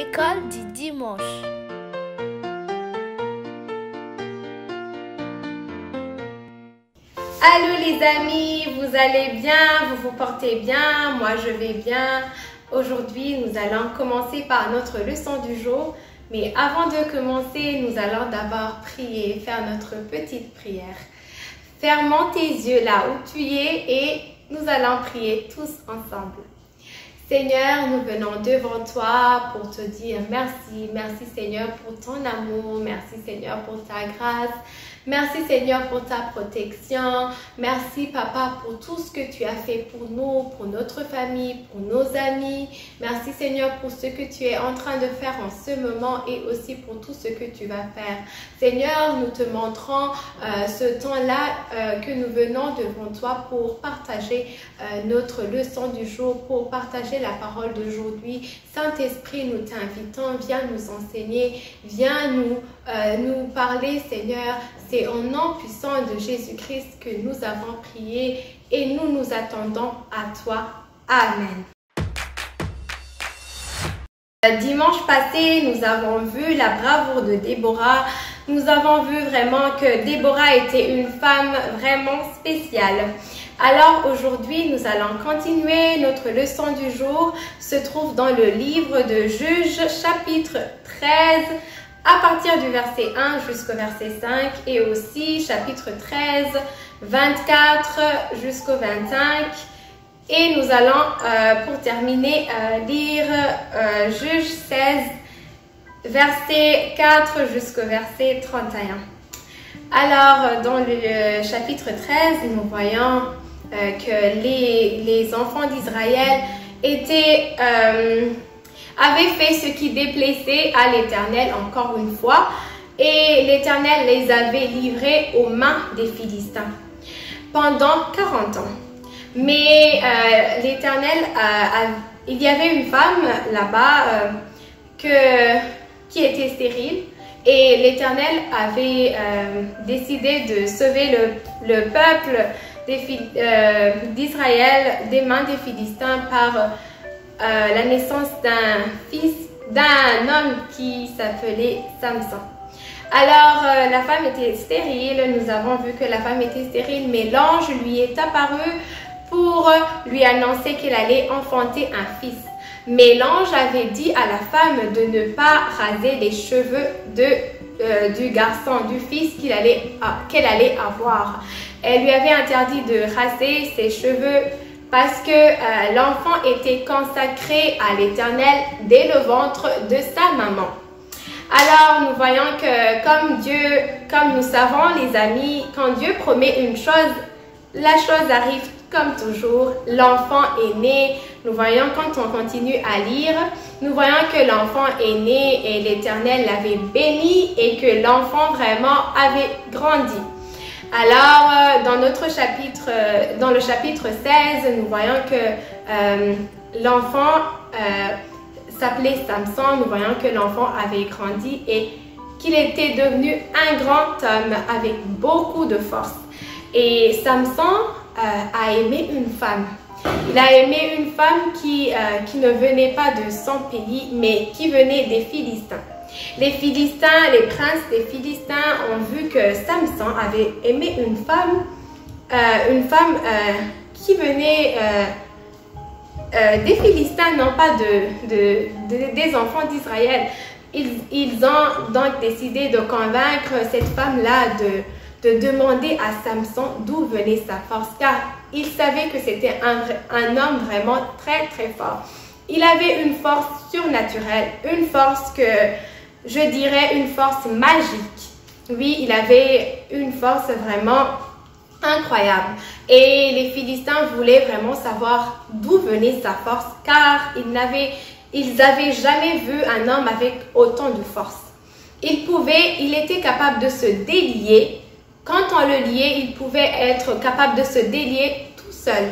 L'école du dimanche. Allô les amis, vous allez bien, vous vous portez bien, moi je vais bien. Aujourd'hui, nous allons commencer par notre leçon du jour. Mais avant de commencer, nous allons d'abord prier, faire notre petite prière. Ferme tes yeux là où tu es et nous allons prier tous ensemble. Seigneur, nous venons devant toi pour te dire merci. Merci Seigneur pour ton amour. Merci Seigneur pour ta grâce. Merci Seigneur pour ta protection. Merci Papa pour tout ce que tu as fait pour nous, pour notre famille, pour nos amis. Merci Seigneur pour ce que tu es en train de faire en ce moment et aussi pour tout ce que tu vas faire. Seigneur, nous te montrons ce temps-là que nous venons devant toi pour partager notre leçon du jour, pour partager la parole d'aujourd'hui. Saint-Esprit, nous t'invitons, viens nous enseigner, viens nous parler Seigneur. C'est au nom puissant de Jésus-Christ que nous avons prié et nous nous attendons à toi. Amen. Dimanche passé, nous avons vu la bravoure de Déborah. Nous avons vu vraiment que Déborah était une femme vraiment spéciale. Alors aujourd'hui, nous allons continuer. Notre leçon du jour se trouve dans le livre de Juges, chapitre 13, à partir du verset 1 jusqu'au verset 5 et aussi chapitre 13, 24 jusqu'au 25. Et nous allons, pour terminer, lire Juges 16, verset 4 jusqu'au verset 31. Alors, dans le chapitre 13, nous voyons que les enfants d'Israël avaient fait ce qui déplaisait à l'Éternel encore une fois, et l'Éternel les avait livrés aux mains des Philistins pendant 40 ans. Mais l'Éternel, il y avait une femme là-bas qui était stérile, et l'Éternel avait décidé de sauver le peuple d'Israël des mains des Philistins par la naissance d'un homme qui s'appelait Samson. Alors, la femme était stérile, nous avons vu que la femme était stérile, mais l'ange lui est apparu pour lui annoncer qu'elle allait enfanter un fils. Mais l'ange avait dit à la femme de ne pas raser les cheveux du garçon, du fils qu'elle allait avoir. Elle lui avait interdit de raser ses cheveux parce que l'enfant était consacré à l'Éternel dès le ventre de sa maman. Alors, nous voyons que comme nous savons les amis, quand Dieu promet une chose, la chose arrive comme toujours. L'enfant est né. Nous voyons quand on continue à lire, nous voyons que l'enfant est né et l'Éternel l'avait béni et que l'enfant vraiment avait grandi. Alors, dans le chapitre 16, nous voyons que l'enfant s'appelait Samson. Nous voyons que l'enfant avait grandi et qu'il était devenu un grand homme avec beaucoup de force. Et Samson a aimé une femme. Il a aimé une femme qui ne venait pas de son pays, mais qui venait des Philistins. Les Philistins, les princes des Philistins ont vu que Samson avait aimé une femme qui venait des Philistins, non pas des enfants d'Israël. Ils ont donc décidé de convaincre cette femme-là de demander à Samson d'où venait sa force, car ils savaient que c'était un homme vraiment très très fort. Il avait une force surnaturelle, une force je dirais une force magique. Oui, il avait une force vraiment incroyable. Et les Philistins voulaient vraiment savoir d'où venait sa force, car ils n'avaient jamais vu un homme avec autant de force. Il était capable de se délier. Quand on le liait, il pouvait être capable de se délier tout seul.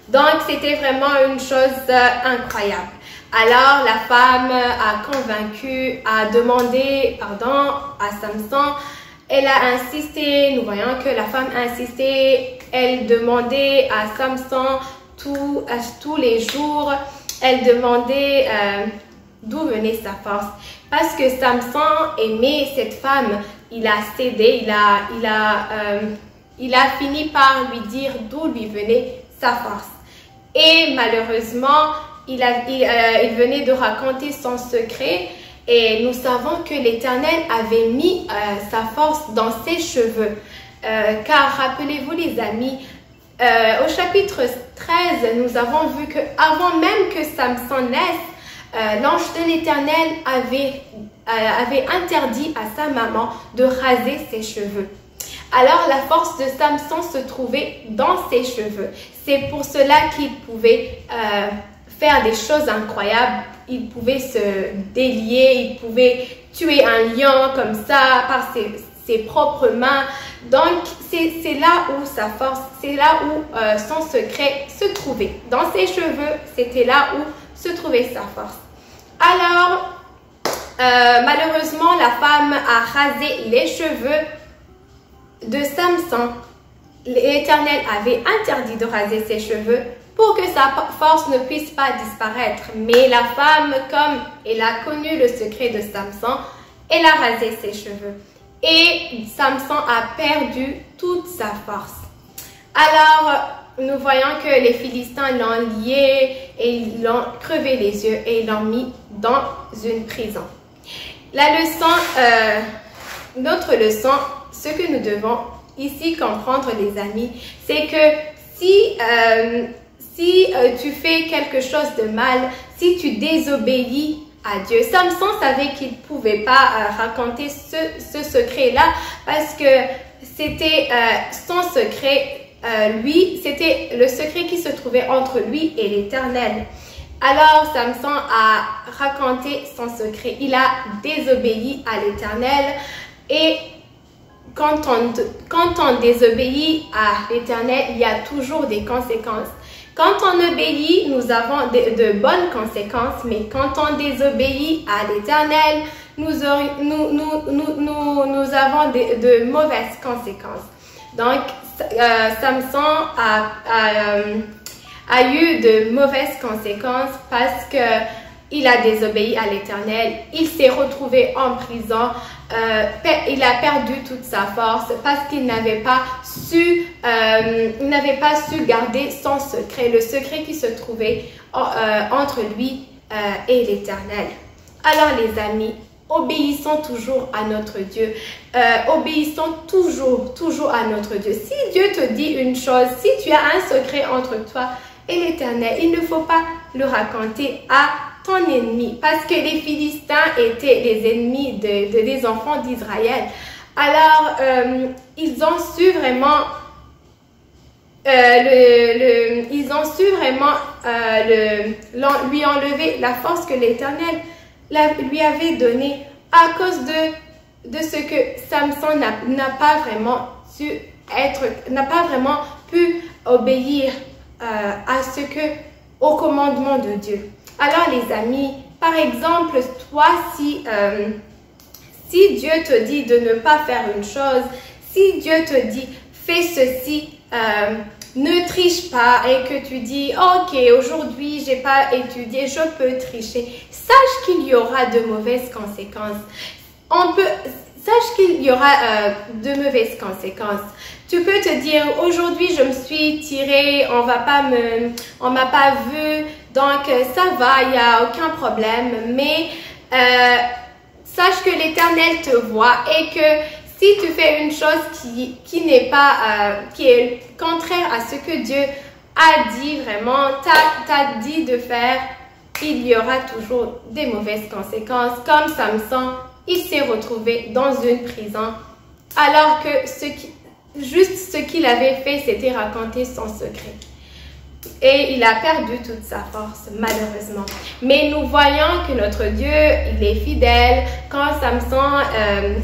Donc, c'était vraiment une chose incroyable. Alors, la femme a demandé pardon à Samson. Elle a insisté, nous voyons que la femme a insisté. Elle demandait à Samson tous les jours. Elle demandait d'où venait sa force. Parce que Samson aimait cette femme, il a cédé, il a fini par lui dire d'où lui venait sa force. Et malheureusement, il venait de raconter son secret et nous savons que l'Éternel avait mis sa force dans ses cheveux. Car rappelez-vous les amis, au chapitre 13, nous avons vu qu'avant même que Samson naisse, l'ange de l'Éternel avait interdit à sa maman de raser ses cheveux. Alors la force de Samson se trouvait dans ses cheveux. C'est pour cela qu'il pouvait faire des choses incroyables. Il pouvait se délier, il pouvait tuer un lion comme ça par ses propres mains. Donc c'est là où sa force, c'est là où son secret se trouvait. Dans ses cheveux, c'était là où se trouvait sa force. Alors, malheureusement, la femme a rasé les cheveux de Samson. L'Éternel avait interdit de raser ses cheveux pour que sa force ne puisse pas disparaître. Mais la femme, comme elle a connu le secret de Samson, elle a rasé ses cheveux. Et Samson a perdu toute sa force. Alors, nous voyons que les Philistins l'ont lié et ils l'ont crevé les yeux et ils l'ont mis dans une prison. La leçon, notre leçon, ce que nous devons ici comprendre les amis, c'est que si tu fais quelque chose de mal, si tu désobéis à Dieu. Samson savait qu'il ne pouvait pas raconter ce secret-là parce que c'était son secret. Lui, c'était le secret qui se trouvait entre lui et l'Éternel. Alors, Samson a raconté son secret. Il a désobéi à l'Éternel. Et quand on désobéit à l'Éternel, il y a toujours des conséquences. Quand on obéit, nous avons de bonnes conséquences, mais quand on désobéit à l'Éternel, nous avons de mauvaises conséquences. Donc, Samson a eu de mauvaises conséquences parce qu'il a désobéi à l'Éternel. Il s'est retrouvé en prison. Il a perdu toute sa force parce qu'il n'avait pas su garder son secret, le secret qui se trouvait entre lui et l'Éternel. Alors les amis, obéissons toujours à notre Dieu, obéissons toujours à notre Dieu. Si Dieu te dit une chose, si tu as un secret entre toi et l'Éternel, il ne faut pas le raconter à ton ennemi, parce que les Philistins étaient les ennemis des enfants d'Israël. Alors, ils ont su vraiment lui enlever la force que l'Éternel lui avait donnée à cause de ce que Samson n'a pas vraiment pu obéir au commandement de Dieu. Alors les amis, par exemple, toi, si Dieu te dit de ne pas faire une chose, si Dieu te dit fais ceci, ne triche pas et que tu dis ok, aujourd'hui j'ai pas étudié, je peux tricher, sache qu'il y aura de mauvaises conséquences. Sache qu'il y aura de mauvaises conséquences. Tu peux te dire aujourd'hui je me suis tirée, on m'a pas vu, donc ça va, il n'y a aucun problème. Mais sache que l'Éternel te voit et que si tu fais une chose qui est contraire à ce que Dieu a dit vraiment, t'a dit de faire, il y aura toujours des mauvaises conséquences. Comme Samson, il s'est retrouvé dans une prison alors que juste ce qu'il avait fait, c'était raconter son secret. Et il a perdu toute sa force, malheureusement. Mais nous voyons que notre Dieu, il est fidèle. Quand Samson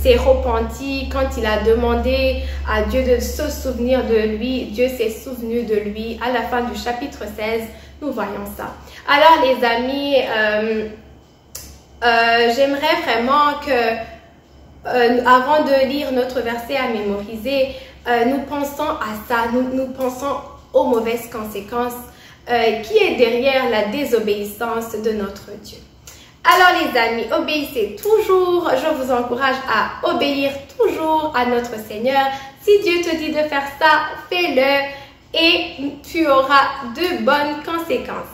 s'est repenti, quand il a demandé à Dieu de se souvenir de lui, Dieu s'est souvenu de lui. À la fin du chapitre 16, nous voyons ça. Alors les amis, j'aimerais vraiment que, avant de lire notre verset à mémoriser, nous pensons à ça, nous pensons aux mauvaises conséquences qui est derrière la désobéissance de notre Dieu. Alors les amis, obéissez toujours. Je vous encourage à obéir toujours à notre Seigneur. Si Dieu te dit de faire ça, fais-le et tu auras de bonnes conséquences.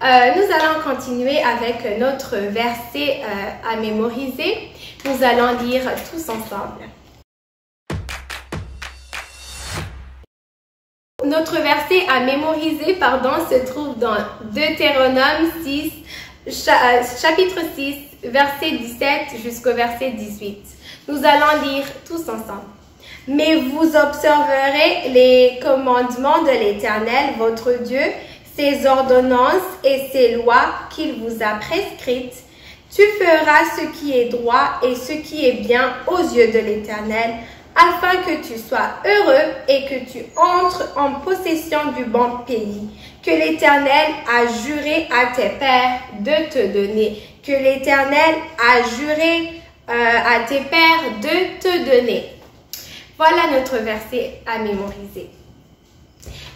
Nous allons continuer avec notre verset à mémoriser. Nous allons lire tous ensemble. Notre verset à mémoriser, se trouve dans Deutéronome 6, chapitre 6, verset 17 jusqu'au verset 18. Nous allons lire tous ensemble. Mais vous observerez les commandements de l'Éternel, votre Dieu, ses ordonnances et ses lois qu'il vous a prescrites. Tu feras ce qui est droit et ce qui est bien aux yeux de l'Éternel, afin que tu sois heureux et que tu entres en possession du bon pays que l'Éternel a juré à tes pères de te donner. Que l'Éternel a juré à tes pères de te donner. Voilà notre verset à mémoriser.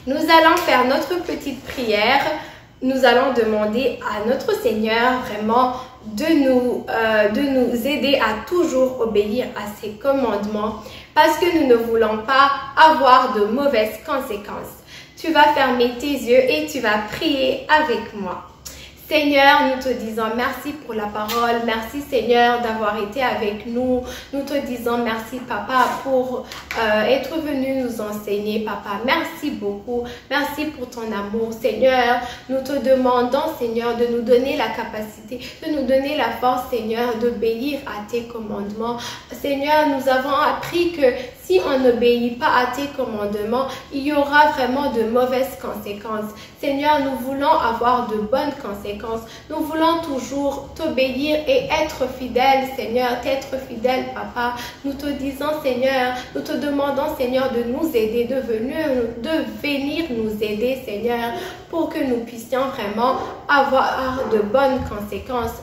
Nous allons faire notre petite prière. Nous allons demander à notre Seigneur vraiment de nous aider à toujours obéir à ses commandements parce que nous ne voulons pas avoir de mauvaises conséquences. Tu vas fermer tes yeux et tu vas prier avec moi. Seigneur, nous te disons merci pour la parole. Merci Seigneur d'avoir été avec nous. Nous te disons merci Papa pour être venu nous enseigner Papa. Merci beaucoup. Merci pour ton amour Seigneur. Nous te demandons Seigneur de nous donner la capacité, de nous donner la force Seigneur d'obéir à tes commandements. Seigneur, nous avons appris que si on n'obéit pas à tes commandements, il y aura vraiment de mauvaises conséquences. Seigneur, nous voulons avoir de bonnes conséquences. Nous voulons toujours t'obéir et être fidèles, Seigneur, t'être fidèle, Papa. Nous te disons, Seigneur, nous te demandons, Seigneur, de nous aider, de venir nous aider, Seigneur, pour que nous puissions vraiment avoir de bonnes conséquences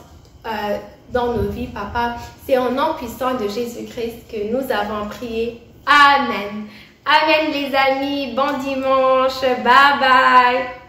dans nos vies, Papa. C'est au nom puissant de Jésus-Christ que nous avons prié. Amen. Amen, les amis. Bon dimanche. Bye bye.